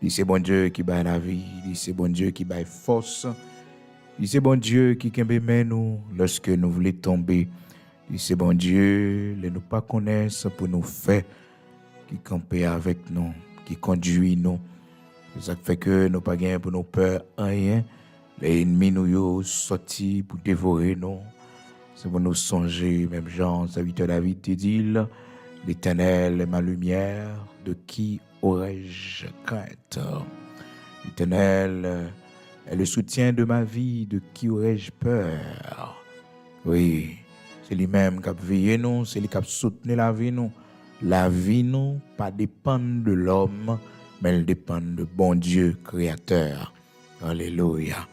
C'est bon Dieu qui bat la vie, c'est bon Dieu qui bat force, c'est bon Dieu qui aime nous lorsque nous voulons tomber. C'est bon Dieu, ne nous pas connaître pour nous faire, qui camper avec nous, qui conduit nous. C'est ça qui fait que nous pas gagner pour nous peur rien. Les ennemis nous sortis pour dévorer nous. C'est pour nous songer, même Jean, serviteur David te dit, l'Éternel est ma lumière, de qui aurais-je crainte? L'Éternel est le soutien de ma vie, de qui aurais-je peur? Oui, c'est lui-même qui a veillé nous, c'est lui qui a soutenu la vie nous. La vie nous, pas dépend de l'homme, mais elle dépend de bon Dieu, créateur. Alléluia.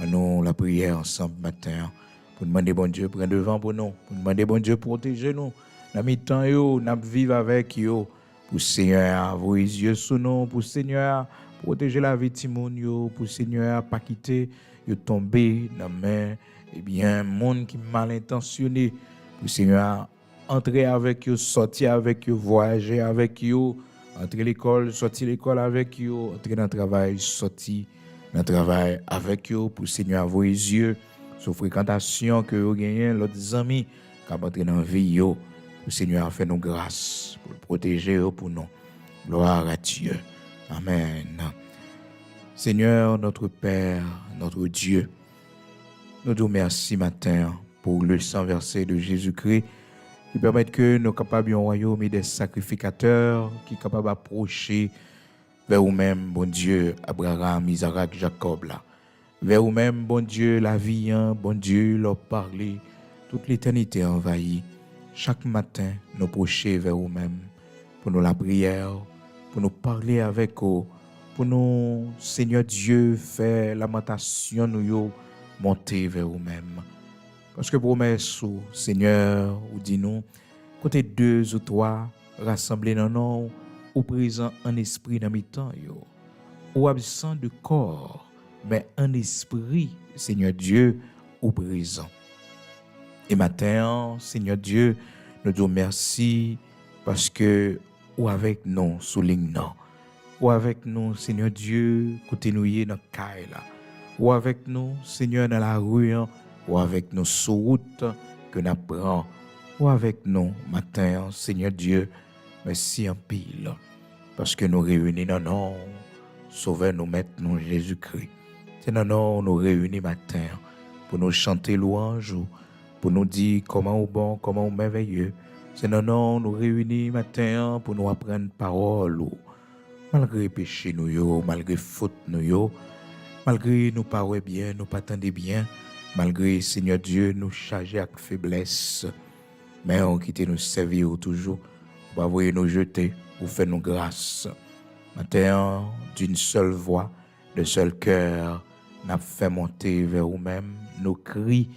Nous, la prière ensemble matin, pour demander bon Dieu, prendre devant pour nous, pour demander bon Dieu, protéger nous. Dans mes temps, nous vivons avec vous. Pour Seigneur, vos yeux sous nous, pour Seigneur, protéger la vie de Timon, pour Seigneur, pas quitter, tomber dans la main, eh bien, monde qui mal intentionné, pour Seigneur, entrer avec vous, sortir avec vous, voyager avec vous, entrer l'école, sortir l'école avec vous, entrer dans le travail, sortir dans le travail avec vous, pour Seigneur, vos yeux, sur fréquentation que vous gagnez, l'autre amis, qui entrer dans la vie, le Seigneur fait nous grâce pour le protéger pour nous. Gloire à Dieu. Amen. Seigneur, notre Père, notre Dieu, nous te remercions matin pour le sang versé de Jésus-Christ qui permet que nous capables de royaume des sacrificateurs qui sont capables d'approcher vers vous-même, bon Dieu, Abraham, Isaac, Jacob, là. Vers vous-même, bon Dieu, la vie, bon Dieu, leur parler, toute l'éternité envahie. Chaque matin, nous approcher vers vous-même pour nous la prière, pour nous parler avec vous, pour nous, Seigneur Dieu, faire lamentation, nous monter vers vous-même. Parce que promesse, Seigneur, ou dis-nous, côté deux ou trois, rassemblés dans nous, ou présent en esprit dans mes temps, ou absent de corps, mais en esprit, Seigneur Dieu, ou présent. Et matin, Seigneur Dieu, nous te remercions parce que ou avec nous, souligne nous, ou avec nous, Seigneur Dieu, côté nous dans caille là, ou avec nous, Seigneur, dans la rue, ou avec nous sur route que nous prenons, ou avec nous matin, Seigneur Dieu, merci en pile, parce que nous réunis dans nous, sauveur nous maître nous Jésus-Christ. C'est dans nous réunis matin pour nous chanter louange, pour nous dire comment au bon, comment au merveilleux. C'est non, nous réunis matin pour nous apprendre parole. Malgré péché nous, malgré faute nous, malgré nous parler bien, nous pas attendre bien, malgré Seigneur Dieu nous charger avec faiblesse, mais on quitte nous servir toujours, pour pas nous jeter, pour faire nous grâce. Matin, d'une seule voix, de seul cœur, n'a fait monter vers vous-même nos cris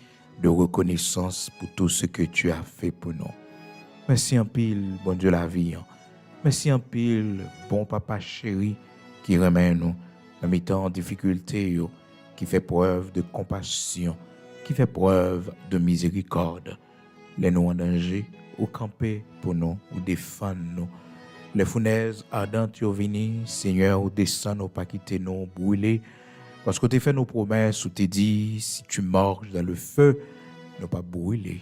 de reconnaissance pour tout ce que tu as fait pour nous. Merci en pile, bon Dieu la vie. Merci en pile, bon papa chéri, qui remet nous dans mes temps en difficulté, qui fait preuve de compassion, qui fait preuve de miséricorde. Les nous en danger, ou camper pour nous, ou défendre nous. Les fournaises ardentes, vous venez, Seigneur, ou descendre, ou pas quitter nous, brûler. Parce que tu as fait nos promesses, ou tu dit, si tu marches dans le feu, ne pas brûler.